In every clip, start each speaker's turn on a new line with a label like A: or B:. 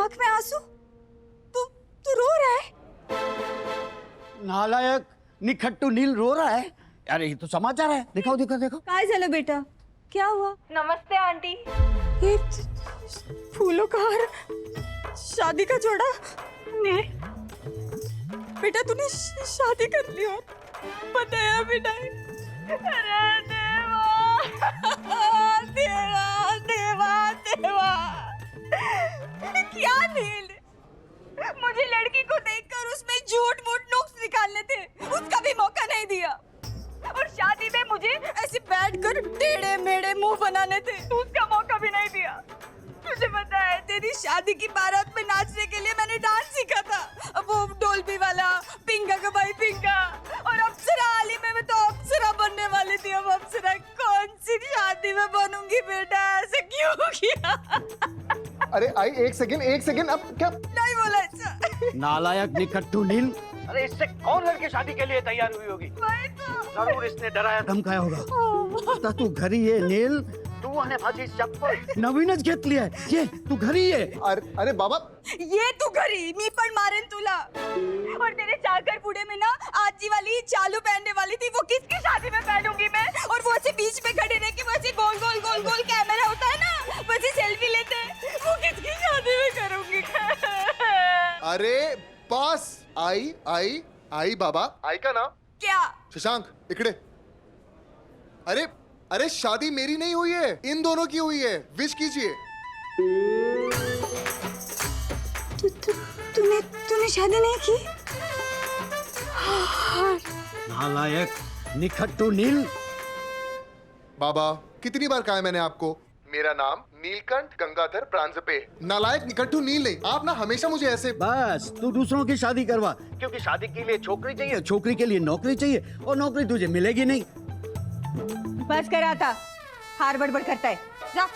A: आंख में आंसू? तू रो रहा है?
B: नालायक निखट्टू नील रो रहा है। अरे ये तो समाचार है, दिखाओ दिखाओ देखो।
A: काय झालं बेटा, क्या हुआ?
C: नमस्ते आंटी।
A: ये फूलों का हार, शादी का जोड़ा। नहीं बेटा, तूने शादी कर ली और बताया भी नहीं।
C: अरे देवा देवा देवा देवा, क्या नील, मुझे लड़की को देखकर उसमें झूठ मूठ नुक्स निकालने थे, उसका भी मौका नहीं दिया। और शादी में मुझे
A: ऐसे बैठकर टेढ़े मेढ़े मुंह बनाने थे,
C: उसका मौका भी नहीं दिया।
A: तुझे पता है तेरी शादी की बारात में नाचने के लिए मैंने डांस सीखा था, वो डोलबी वाला, पिंगा का भाई पिंगा। और अप्सरा आली में मैं तो अप्सरा बनने वाली थी। अब अप्सरा कौन सी शादी में बनूंगी बेटा, ऐसे क्यों किया?
D: अरे आई एक सेकंड, अब क्या?
A: नहीं बोला ऐसा।
B: नालायक निखट्टू नील,
E: अरे इससे कौन लड़की शादी के लिए तैयार हुई होगी?
A: वही तो।
E: जरूर इसने डराया
B: धमकाया होगा। आता तू घरी ये नील,
E: तू आने भाजी चप्पल
B: नवीनच घेतली आहे। ये तू घरी ये।
D: अरे बाबा,
A: ये तू घरी, मी पण मारेन तुला।
C: और तेरे चाकर बूढ़े में ना
A: आजी वाली चालू पहनने वाली थी, वो किसकी शादी में पहनूंगी मैं? और वो ऐसे बीच में खड़े रह के वैसे गोल गोल गोल गोल कैमरा होता है ना, वैसे सेल्फी लेते हैं, वो किसकी शादी में करूंगी?
D: अरे बस आई बाबा, आई का नाम
A: क्या?
D: शशांक, इकडे। अरे शादी मेरी नहीं हुई है, इन दोनों की हुई है। विश कीजिए।
A: तूने शादी नहीं की?
B: नालायक निखट्टू नील।
D: बाबा, कितनी बार कहा है मैंने आपको, मेरा नाम नीलकंठ गंगाधर प्रांजपे। नालायक निकट्टू नील नहीं। आप ना हमेशा मुझे ऐसे।
B: बस तू दूसरों की शादी करवा, क्योंकि शादी के लिए छोकरी चाहिए, छोकरी के लिए नौकरी चाहिए, और नौकरी तुझे मिलेगी नहीं।
A: बस करा था, हार बड़बड़ करता है, जा।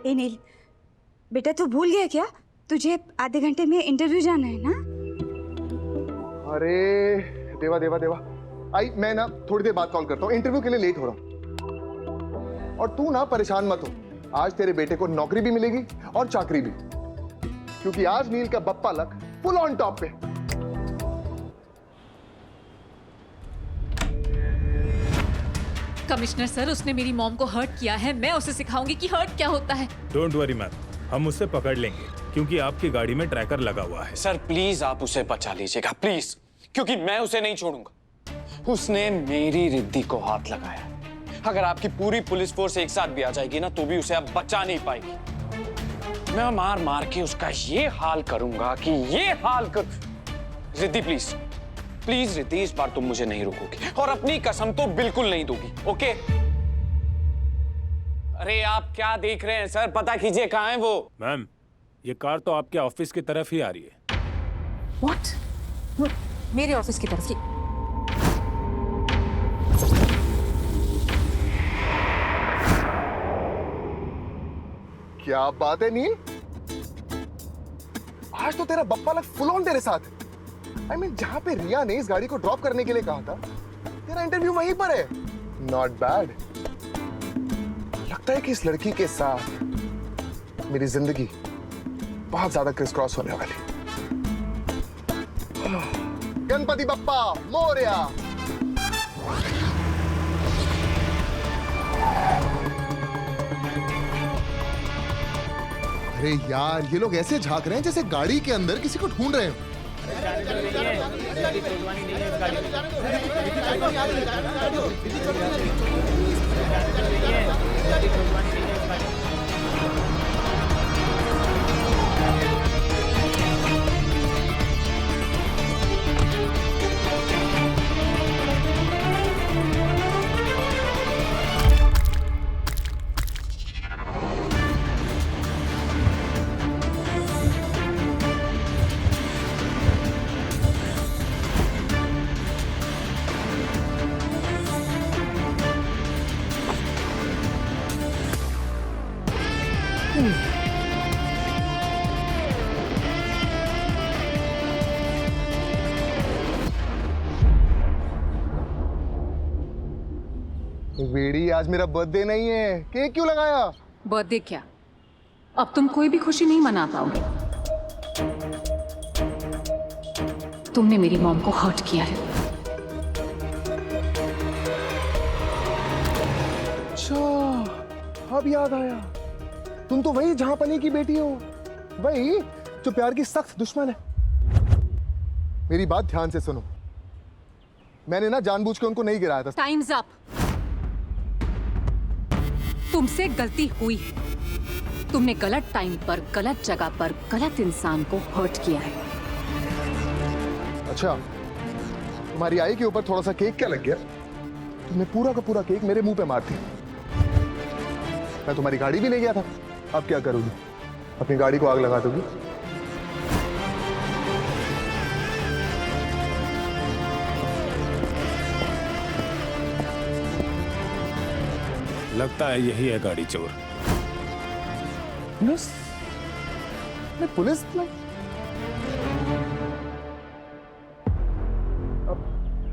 A: ए नील बेटा, तू भूल गया क्या? तुझे आधे घंटे में इंटरव्यू जाना है ना?
D: अरे देवा, आई मैं ना थोड़ी देर बाद कॉल करता हूँ, इंटरव्यू के लिए लेट हो रहा हूँ। और तू ना परेशान मत हो, आज तेरे बेटे को नौकरी भी मिलेगी और चाकरी भी, क्योंकि आज नील का Bappa luck full on top पे।
F: कमिश्नर सर, उसने मेरी मॉम को हर्ट किया है, मैं उसे सिखाऊंगी कि हर्ट क्या होता है।
G: डोंट वरी मैम, हम उसे पकड़ लेंगे, क्योंकि आपकी गाड़ी में ट्रैकर लगा हुआ है।
H: सर प्लीज आप उसे बचा लीजिएगा प्लीज, क्योंकि मैं उसे नहीं छोड़ूंगा। उसने मेरी रिद्धि को हाथ लगाया। अगर आपकी पूरी पुलिस फोर्स एक साथ भी आ जाएगी ना, तो भी उसे अब बचा नहीं पाएगी। मैं मार मार के उसका ये हाल करूंगा कि ये हाल कर। रिद्धि प्लीज प्लीज रिद्धि, इस बार तुम मुझे नहीं रोकोगी, और अपनी कसम तो बिल्कुल नहीं दोगी, ओके? अरे आप क्या देख रहे हैं सर, पता कीजिए कहाँ है वो।
G: मैम, ये कार तो आपके ऑफिस की तरफ ही आ रही है।
F: व्हाट? मेरे ऑफिस की तरफ की?
D: क्या बात है नील, आज तो तेरा बप्पा लग फुल ऑन तेरे साथ। आई मीन, जहां पे रिया ने इस गाड़ी को ड्रॉप करने के लिए कहा था, तेरा इंटरव्यू वहीं पर है। Not bad. लगता है कि इस लड़की के साथ मेरी जिंदगी बहुत ज्यादा क्रिस क्रॉस होने वाली। गणपति बप्पा मोरया। अरे यार, ये लोग ऐसे झांक रहे हैं जैसे गाड़ी के अंदर किसी को ढूंढ रहे हो। वेड़ी, आज मेरा बर्थडे नहीं है, केक क्यों लगाया?
F: बर्थडे क्या? अब तुम कोई भी खुशी नहीं मना पाओगे। तुमने मेरी मॉम को हर्ट किया है।
D: अच्छा, अब याद आया, तुम तो वही जहां पनी की बेटी हो, वही जो प्यार की सख्त दुश्मन है। मेरी बात ध्यान से सुनो, मैंने ना जानबूझ के उनको नहीं गिराया था।
F: Times up. तुमसे गलती हुई है। तुमने गलत टाइम पर, गलत जगह पर, गलत इंसान को हर्ट किया है।
D: अच्छा, तुम्हारी आई के ऊपर थोड़ा सा केक क्या लग गया? तुमने पूरा का पूरा केक मेरे मुंह पे मार दिया। मैं तुम्हारी गाड़ी भी ले गया था, अब क्या करोगी? अपनी गाड़ी को आग लगा दोगी?
G: लगता है यही है गाड़ी चोर।
D: पुलिस? पुलिस?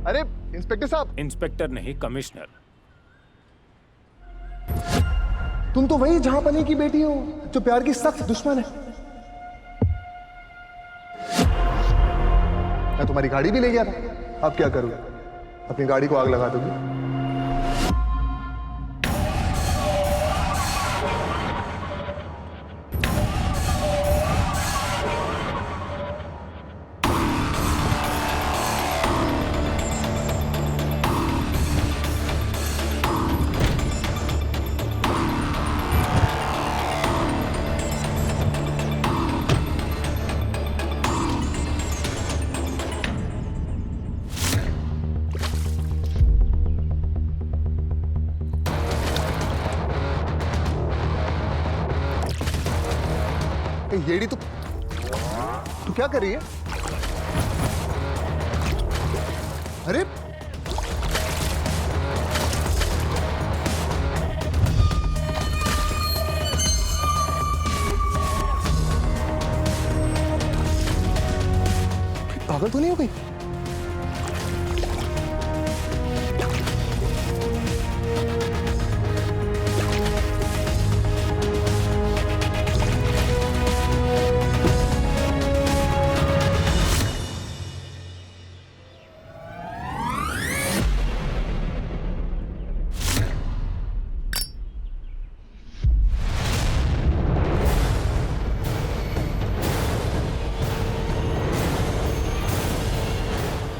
D: अरे इंस्पेक्टर साहब।
G: इंस्पेक्टर नहीं, कमिश्नर।
D: तुम तो वही जहां पनी की बेटी हो जो प्यार की सख्त दुश्मन है। मैं तुम्हारी गाड़ी भी ले गया था, अब क्या करूं? अपनी गाड़ी को आग लगा दोगी? येड़ी तू क्या कर रही है? अरे पागल तो नहीं हो गई?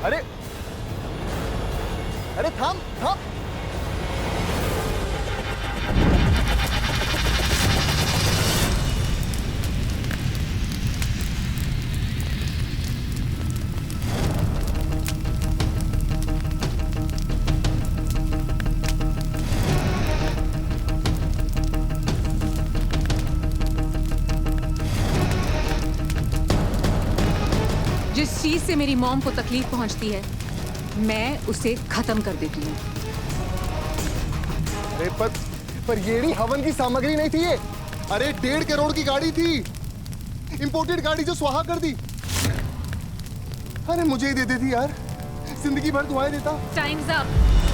D: अरे अरे थाम थाम।
F: जिस चीज से मेरी मॉम को तकलीफ पहुंचती है, मैं उसे खत्म कर देती हूँ।
D: अरे पर येड़ी हवन की सामग्री नहीं थी ये। अरे 1.5 करोड़ की गाड़ी थी, इंपोर्टेड गाड़ी जो स्वाहा कर दी। अरे मुझे ही दे देती यार, जिंदगी भर दुआएं देता।
F: Times up.